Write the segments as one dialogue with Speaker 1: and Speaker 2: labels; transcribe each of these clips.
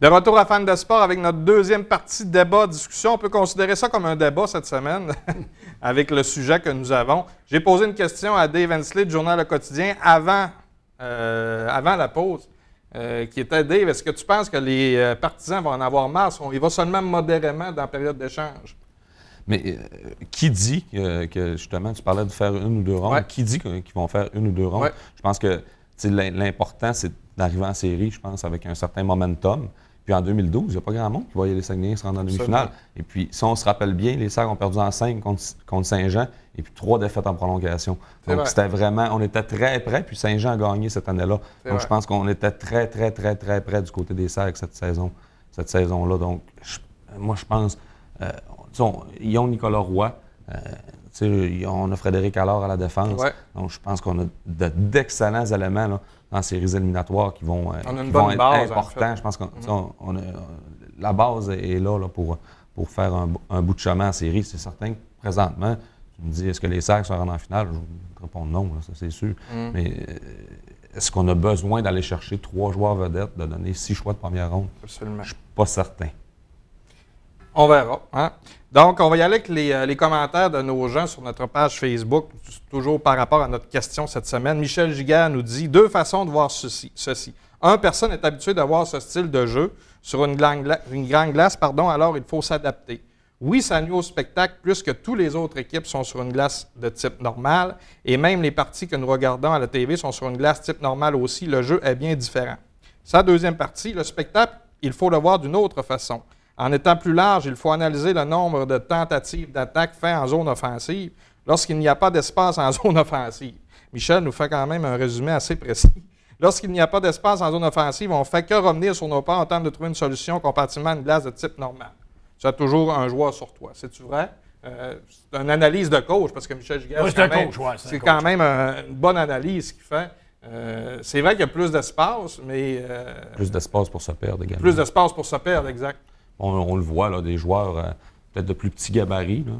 Speaker 1: De retour à Fans de sport avec notre deuxième partie débat-discussion. On peut considérer ça comme un débat cette semaine avec le sujet que nous avons. J'ai posé une question à Dave Hensley du Journal Le Quotidien avant la pause, qui était: Dave, est-ce que tu penses que les partisans vont en avoir marre? Il va seulement modérément dans la période d'échange.
Speaker 2: Mais qui dit que justement, tu parlais de faire une ou deux rondes,
Speaker 1: Ouais.
Speaker 2: qui dit qu'ils vont faire une ou deux rondes?
Speaker 1: Ouais.
Speaker 2: Je pense que l'important, c'est d'arriver en série, je pense, avec un certain momentum. Puis en 2012, il n'y a pas grand monde qui voyait les Saguenayens se rendre en demi-finale. Et puis, si on se rappelle bien, les Sags ont perdu en 5 contre Saint-Jean et puis 3 défaites en prolongation. Donc, c'était vraiment, on était très près, puis Saint-Jean a gagné cette année-là. Donc, je pense qu'on était très près du côté des Sags cette saison-là. Donc, moi, je pense, ils ont Nicolas Roy. On a Frédéric Allard à la défense.
Speaker 1: Ouais.
Speaker 2: Donc, je pense qu'on a d'excellents éléments là, dans les séries éliminatoires qui vont,
Speaker 1: On a une
Speaker 2: qui
Speaker 1: bonne
Speaker 2: vont être
Speaker 1: base,
Speaker 2: importants.
Speaker 1: en fait.
Speaker 2: Je pense que la base est là, pour faire un bout de chemin en série. C'est certain que présentement, tu me dis, est-ce que les Sags se rendent en finale? Je vais te répondre non, là, ça c'est sûr. Mais est-ce qu'on a besoin d'aller chercher 3 joueurs vedettes, de donner 6 choix de première ronde?
Speaker 1: Absolument.
Speaker 2: Je ne suis pas certain.
Speaker 1: On verra. Hein? Donc, on va y aller avec les commentaires de nos gens sur notre page Facebook, toujours par rapport à notre question cette semaine. Michel Giguère nous dit: 2 façons de voir ceci. Personne n'est habituée de voir ce style de jeu sur une grande glace, alors il faut s'adapter. Oui, ça nuit au spectacle plus que toutes les autres équipes sont sur une glace de type normal, et même les parties que nous regardons à la TV sont sur une glace type normal aussi. Le jeu est bien différent. Sa deuxième partie, le spectacle, il faut le voir d'une autre façon. En étant plus large, il faut analyser le nombre de tentatives d'attaque faites en zone offensive lorsqu'il n'y a pas d'espace en zone offensive. Michel nous fait quand même un résumé assez précis. Lorsqu'il n'y a pas d'espace en zone offensive, on ne fait que revenir sur nos pas en tentant de trouver une solution comparativement à une glace de type normal. Tu as toujours un joueur sur toi. C'est-tu vrai? C'est une analyse de coach, parce que Michel Giguère, c'est quand même une bonne analyse qu'il fait. C'est vrai qu'il y a plus d'espace, mais...
Speaker 2: Plus d'espace pour se perdre également.
Speaker 1: Plus d'espace pour se perdre, exact.
Speaker 2: On le voit, là, des joueurs peut-être de plus petits gabarits, là,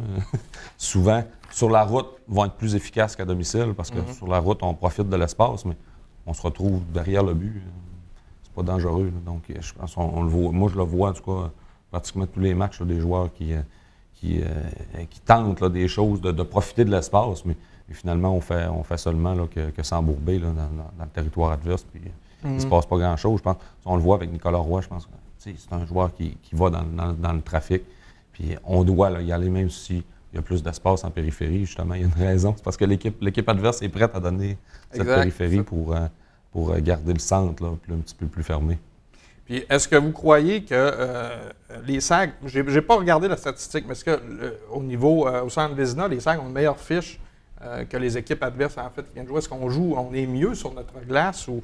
Speaker 2: souvent, sur la route, vont être plus efficaces qu'à domicile parce que sur la route, on profite de l'espace, mais on se retrouve derrière le but. C'est pas dangereux. Là. Donc, je pense on le voit. Moi, je le vois, en tout cas, pratiquement tous les matchs, là, des joueurs qui tentent là, des choses, de profiter de l'espace, mais finalement, on fait seulement là, que s'embourber là, dans le territoire adverse. Puis, il ne se passe pas grand-chose. Je pense, on le voit avec Nicolas Roy, je pense que c'est un joueur qui va dans le trafic. Puis on doit là, y aller même s'il y a plus d'espace en périphérie. Justement, il y a une raison. C'est parce que l'équipe adverse est prête à donner cette périphérie pour garder le centre là, un petit peu plus fermé.
Speaker 1: Puis est-ce que vous croyez que les Sags, j'ai pas regardé la statistique, mais est-ce que au centre Vézina, les Sags ont une meilleure fiche que les équipes adverses en fait qui viennent jouer? Est-ce on est mieux sur notre glace ou...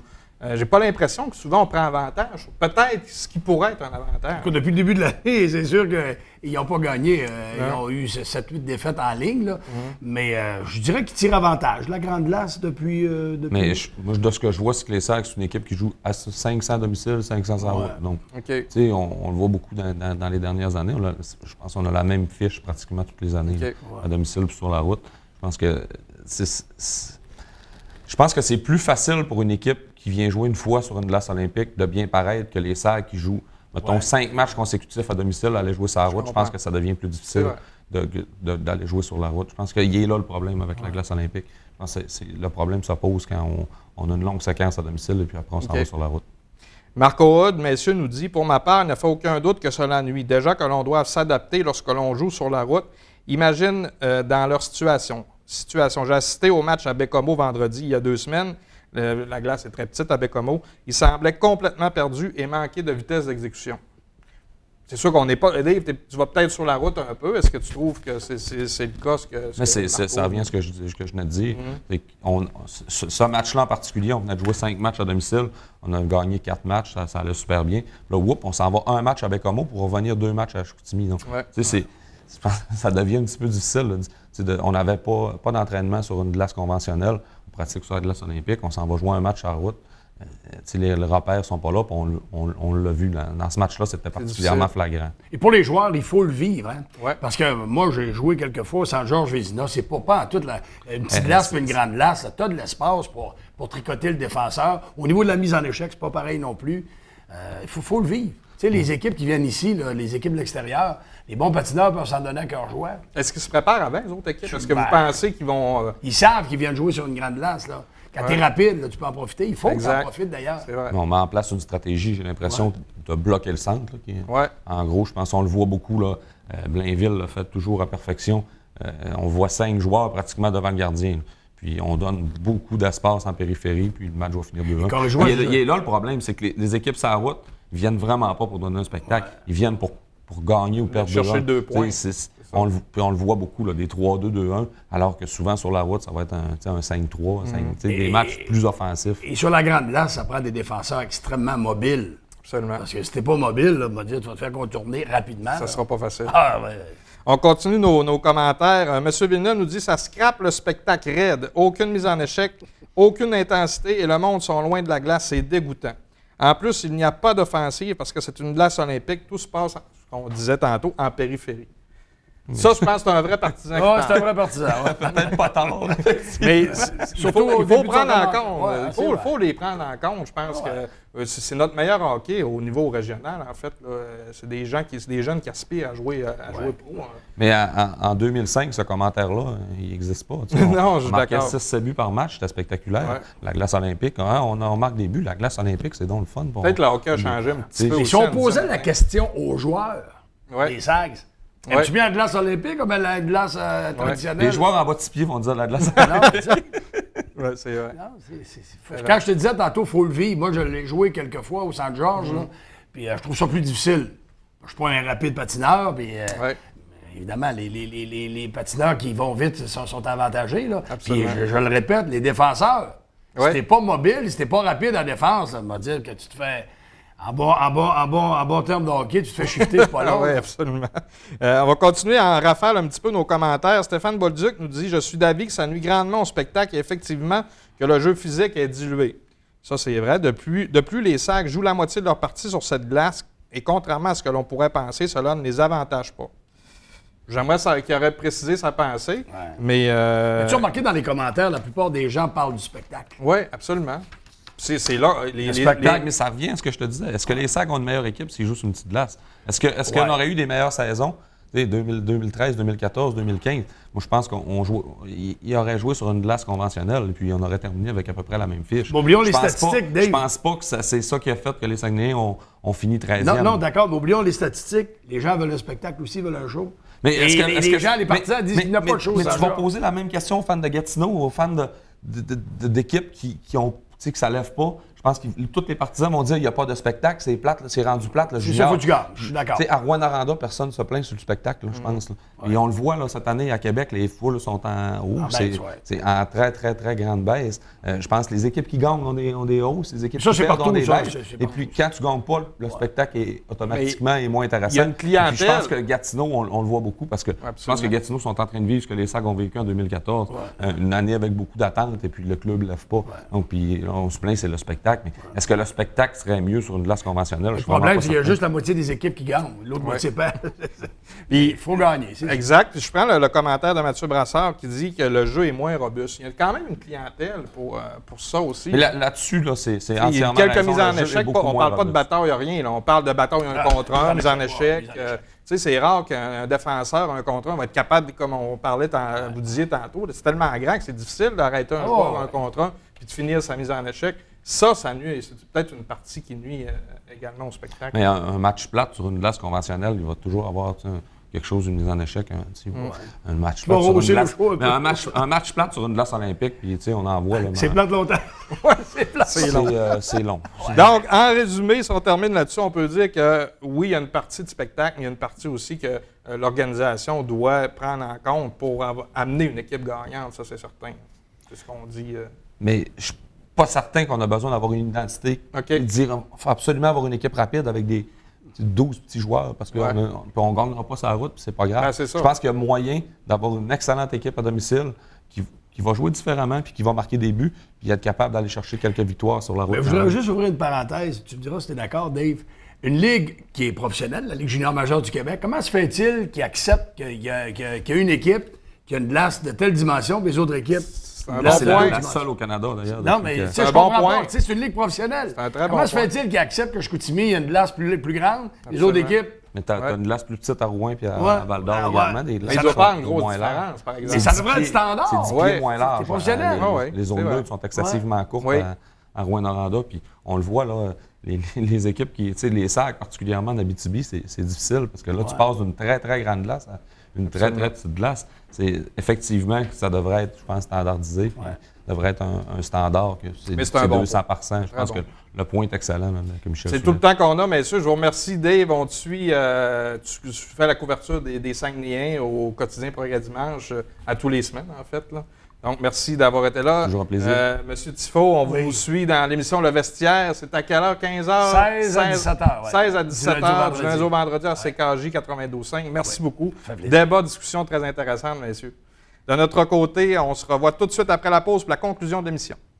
Speaker 1: j'ai pas l'impression que souvent on prend avantage. Peut-être ce qui pourrait être un avantage.
Speaker 3: Écoute, depuis le début de l'année, c'est sûr qu'ils n'ont pas gagné. Ils ont eu 7-8 défaites en ligne. Là. Mais je dirais qu'ils tirent avantage. La grande glace depuis...
Speaker 2: Mais moi, de ce que je vois, c'est que les Sags, c'est une équipe qui joue à 500 à domicile, 500 en route. Donc,
Speaker 1: okay.
Speaker 2: On le voit beaucoup dans les dernières années. Je pense qu'on a la même fiche pratiquement toutes les années à domicile puis sur la route. Je pense que c'est plus facile pour une équipe qui vient jouer une fois sur une glace olympique de bien paraître que les Sags qui jouent, mettons, 5 matchs consécutifs à domicile, aller jouer sur la route. Je pense que ça devient plus difficile d'aller jouer sur la route. Je pense qu'il est là le problème avec la glace olympique. Je pense que le problème se pose quand on a une longue séquence à domicile et puis après on s'en va sur la route.
Speaker 1: Marco Hood, messieurs, nous dit: pour ma part, il ne fait aucun doute que cela nuit. Déjà que l'on doit s'adapter lorsque l'on joue sur la route. Imagine dans leur situation. J'ai assisté au match à Bécomo vendredi, il y a 2 semaines. La glace est très petite à Bécomo. Il semblait complètement perdu et manquer de vitesse d'exécution. C'est sûr qu'on n'est pas... Dave, tu vas peut-être sur la route un peu. Est-ce que tu trouves que c'est le cas?
Speaker 2: Mais ça revient à ce que je venais de dire. Ce match-là en particulier, on venait de jouer 5 matchs à domicile. On a gagné 4 matchs, ça allait super bien. Là, on s'en va un match à Bécomo pour revenir 2 matchs à Chicoutimi. Donc, ça devient un petit peu difficile. On n'avait pas d'entraînement sur une glace conventionnelle. On pratique sur la glace olympique. On s'en va jouer un match à la route. Les repères ne sont pas là. On l'a vu. Dans ce match-là, c'était particulièrement flagrant.
Speaker 3: Et pour les joueurs, il faut le vivre. Hein?
Speaker 1: Ouais.
Speaker 3: Parce que moi, j'ai joué quelques fois sans Georges Vézina. C'est pas en toute une petite glace puis une grande glace. Tu as de l'espace pour tricoter le défenseur. Au niveau de la mise en échec, c'est pas pareil non plus. Il faut le vivre. sais, les équipes qui viennent ici, là, les équipes de l'extérieur, les bons patineurs peuvent s'en donner à cœur joie.
Speaker 1: Est-ce qu'ils se préparent avant, les autres équipes? Est-ce que vous pensez qu'ils vont...
Speaker 3: Ils savent qu'ils viennent jouer sur une grande glace, là. Quand t'es rapide, là, tu peux en profiter. Il faut que tu en profites, d'ailleurs.
Speaker 1: C'est vrai.
Speaker 2: On met en place une stratégie, j'ai l'impression, de bloquer le centre. Là, en gros, je pense qu'on le voit beaucoup. Là, Blainville le fait toujours à perfection. On voit 5 joueurs pratiquement devant le gardien. Là. Puis on donne beaucoup d'espace en périphérie, puis le match va finir 2-1. Il est là le problème, c'est que les équipes sur la route ne viennent vraiment pas pour donner un spectacle. Ouais. Ils viennent pour gagner ou perdre 2-1.
Speaker 1: Chercher 2 points.
Speaker 2: On le voit beaucoup, là, des 3-2, 2-1, alors que souvent sur la route, ça va être un 5-3, des matchs plus offensifs.
Speaker 3: Et sur la grande glace, ça prend des défenseurs extrêmement mobiles.
Speaker 1: Absolument.
Speaker 3: Parce que si t'es pas mobile, là, tu vas te faire contourner rapidement.
Speaker 1: Ça sera pas facile.
Speaker 3: Ah, ouais.
Speaker 1: On continue nos commentaires. Monsieur Villeneuve nous dit « Ça scrape le spectacle raide. Aucune mise en échec, aucune intensité et le monde sont loin de la glace. C'est dégoûtant. En plus, il n'y a pas d'offensive parce que c'est une glace olympique. Tout se passe, ce qu'on disait tantôt, en périphérie. » Ça, je pense que c'est un vrai partisan.
Speaker 3: Ah, c'est un vrai partisan. Ouais.
Speaker 2: Peut-être pas tard.
Speaker 1: Mais surtout, il faut prendre en compte. Il faut les prendre en compte. Je pense que c'est notre meilleur hockey au niveau régional, en fait. C'est des jeunes qui aspirent à jouer pro. Hein.
Speaker 2: Mais en 2005, ce commentaire-là, il n'existe pas.
Speaker 1: Non, je suis
Speaker 2: marquait
Speaker 1: d'accord.
Speaker 2: 6 buts par match, c'était spectaculaire. Ouais. La glace olympique, on marque des buts. La glace olympique, c'est donc le fun.
Speaker 1: Peut-être le hockey a changé un petit peu.
Speaker 3: Si on posait la question aux joueurs, les Sags, aimes-tu bien la glace olympique ou bien la glace traditionnelle?
Speaker 2: Les joueurs en bas de 6 pieds vont dire la glace
Speaker 3: olympique.
Speaker 1: Oui, c'est vrai.
Speaker 3: Quand je te disais tantôt, il faut le vivre. Moi, je l'ai joué quelques fois au Saint-Georges, puis je trouve ça plus difficile. Je suis pas un rapide patineur, puis évidemment, les patineurs qui vont vite sont avantagés. Là. Puis je le répète, les défenseurs, si t'es pas mobile, si t'es pas rapide en défense, ça veut dire que tu te fais... En bon terme de hockey, tu te fais shifter, c'est pas long.
Speaker 1: Oui, absolument. On va continuer à en rafale un petit peu nos commentaires. Stéphane Bolduc nous dit « Je suis d'avis que ça nuit grandement au spectacle et effectivement que le jeu physique est dilué. » Ça, c'est vrai. De plus les Sags jouent la moitié de leur partie sur cette glace et contrairement à ce que l'on pourrait penser, cela ne les avantage pas. J'aimerais qu'il aurait précisé sa pensée, mais...
Speaker 3: As-tu remarqué dans les commentaires, la plupart des gens parlent du spectacle?
Speaker 1: Oui, absolument. C'est là.
Speaker 2: Le spectacle, mais ça revient à ce que je te disais. Est-ce que les Sags ont une meilleure équipe s'ils jouent sur une petite glace? Est-ce qu'on aurait eu des meilleures saisons? 2013, 2014, 2015. Moi, je pense qu'il aurait joué sur une glace conventionnelle et puis on aurait terminé avec à peu près la même fiche.
Speaker 3: Mais oublions les statistiques, Dave.
Speaker 2: Je pense pas que c'est ça qui a fait que les Saguenayens ont fini 13e.
Speaker 3: Non, d'accord, mais oublions les statistiques. Les gens veulent le spectacle aussi, veulent un show.
Speaker 2: Mais
Speaker 3: les gens, les partisans disent qu'il n'y a pas de show.
Speaker 2: Mais tu vas poser la même question aux fans de Gatineau, aux fans d'équipes qui ont... Tu sais, que ça lève pas. Je pense que tous les partisans vont dire qu'il n'y a pas de spectacle, c'est plate, c'est rendu plate.
Speaker 3: C'est ça, faut que tu gagnes, je suis d'accord.
Speaker 2: Tu sais, à Rouen-Noranda, personne ne se plaint sur le spectacle, là, je pense. Là. Et on le voit là, cette année à Québec, les foules sont en haut. C'est en très, très, très grande baisse. Je pense que les équipes qui gagnent ont des hausses, les éques qui perdent ont des baisses. Et puis quand tu ne gagnes pas, le spectacle est automatiquement moins intéressant.
Speaker 1: Il y a une clientèle.
Speaker 2: Je pense que Gatineau, on le voit beaucoup parce que je pense que Gatineau sont en train de vivre ce que les Sags ont vécu en 2014. Une année avec beaucoup d'attentes et puis le club ne lève pas. Donc, puis on se plaint, c'est le spectacle. Mais est-ce que le spectacle serait mieux sur une glace conventionnelle?
Speaker 3: Le problème, c'est qu'il y a juste la moitié des équipes qui gagnent. L'autre moitié perd. Il faut gagner.
Speaker 1: Exact. Puis je prends le commentaire de Mathieu Brassard qui dit que le jeu est moins robuste. Il y a quand même une clientèle pour ça aussi.
Speaker 2: Mais là-dessus, c'est entièrement
Speaker 1: il y a quelques mises en échec. On ne parle pas de bataille, rien. Là. On parle de bataille un contre un, mise en échec. Tu sais, c'est rare qu'un défenseur, un contre un, va être capable, comme on parlait, vous disiez tantôt, c'est tellement grand que c'est difficile d'arrêter un joueur un contre un puis de finir sa mise en échec. Ça nuit. C'est peut-être une partie qui nuit également au spectacle.
Speaker 2: Mais un match plate sur une glace conventionnelle, il va toujours avoir quelque chose, une mise en échec. Un match plate sur une glace. Un match plate sur une glace olympique, puis on en voit.
Speaker 3: C'est plate longtemps. Oui, c'est plate.
Speaker 2: C'est long.
Speaker 1: Donc, en résumé, si on termine là-dessus, on peut dire que oui, il y a une partie de spectacle, mais il y a une partie aussi que l'organisation doit prendre en compte pour amener une équipe gagnante, ça c'est certain. C'est ce qu'on dit.
Speaker 2: Mais je suis pas certain qu'on a besoin d'avoir une identité.
Speaker 1: Okay.
Speaker 2: Dire qu'il faut absolument avoir une équipe rapide avec des 12 petits joueurs parce qu'on ne gagnera pas sa route, puis c'est pas grave.
Speaker 1: Ben, je
Speaker 2: pense qu'il y a moyen d'avoir une excellente équipe à domicile qui va jouer différemment puis qui va marquer des buts puis être capable d'aller chercher quelques victoires sur la route.
Speaker 3: Mais je voudrais juste ouvrir une parenthèse. Tu me diras si tu es d'accord, Dave. Une ligue qui est professionnelle, la Ligue junior majeure du Québec, comment se fait-il qu'ils acceptent qu'il y a une équipe qui a une glace de telle dimension, puis les autres équipes
Speaker 1: C'est un
Speaker 2: Là,
Speaker 1: bon
Speaker 2: c'est
Speaker 1: point.
Speaker 2: la seule au Canada, d'ailleurs.
Speaker 3: Non,
Speaker 2: depuis
Speaker 3: mais
Speaker 2: que-
Speaker 3: tu sais,
Speaker 1: un
Speaker 3: je
Speaker 1: bon
Speaker 3: comprends
Speaker 1: point.
Speaker 3: pas. Tu sais, c'est une ligue professionnelle.
Speaker 1: C'est un très
Speaker 3: Comment
Speaker 1: bon
Speaker 3: se fait-il qu'ils acceptent que Chicoutimi, il y a une glace plus grande, les autres
Speaker 1: Absolument.
Speaker 3: équipes?
Speaker 2: Mais t'as
Speaker 1: Ouais.
Speaker 2: une glace plus petite à Rouen puis à,
Speaker 3: Ouais.
Speaker 2: à Val-d'Or
Speaker 3: Ah,
Speaker 2: également.
Speaker 3: ouais.
Speaker 2: Des
Speaker 1: Mais
Speaker 2: glaces
Speaker 1: il
Speaker 2: qui
Speaker 1: doit
Speaker 2: sont
Speaker 1: pas une grosse
Speaker 2: moins larges.
Speaker 1: différence, par
Speaker 3: Mais
Speaker 1: exemple.
Speaker 3: ça devrait être standard.
Speaker 2: C'est 10
Speaker 1: Ouais.
Speaker 2: pieds moins large.
Speaker 3: C'est professionnel.
Speaker 2: Les,
Speaker 1: Ah ouais,
Speaker 2: les
Speaker 1: c'est
Speaker 2: zones
Speaker 1: vrai.
Speaker 2: neutres sont excessivement courtes
Speaker 1: Oui.
Speaker 2: à Rouyn-Noranda. Puis on le voit, là, les équipes qui, tu sais, les sacs, particulièrement d'Abitibi, c'est difficile parce que là, tu passes d'une très, très grande glace à une très, très petite glace. C'est effectivement que ça devrait être, je pense, standardisé. Puis ça devrait être un standard que
Speaker 1: Mais c'est
Speaker 2: c'est
Speaker 1: un bon
Speaker 2: 200 par 100. Je
Speaker 1: Très
Speaker 2: pense
Speaker 1: bon.
Speaker 2: que le point est excellent, là, que Michel
Speaker 1: C'est
Speaker 2: soulève.
Speaker 1: tout le temps qu'on a, messieurs. Je vous remercie, Dave. On te suit. Tu fais la couverture des Saguenayens au quotidien Progrès Dimanche à tous les semaines, en fait. Là. Donc, merci d'avoir été là.
Speaker 2: Toujours un plaisir.
Speaker 1: Monsieur Tifo, on
Speaker 3: Oui.
Speaker 1: vous suit dans l'émission Le Vestiaire. C'est à quelle heure? 15h?
Speaker 3: 16 à 17h, ouais.
Speaker 1: 16 à
Speaker 3: Du
Speaker 1: 17h,
Speaker 3: lundi
Speaker 1: du
Speaker 3: au
Speaker 1: lundi au
Speaker 3: vendredi.
Speaker 1: vendredi à CKJ 92.5. Merci beaucoup.
Speaker 3: fait plaisir.
Speaker 1: Débat, discussion très intéressante, messieurs. De notre côté, on se revoit tout de suite après la pause pour la conclusion de l'émission.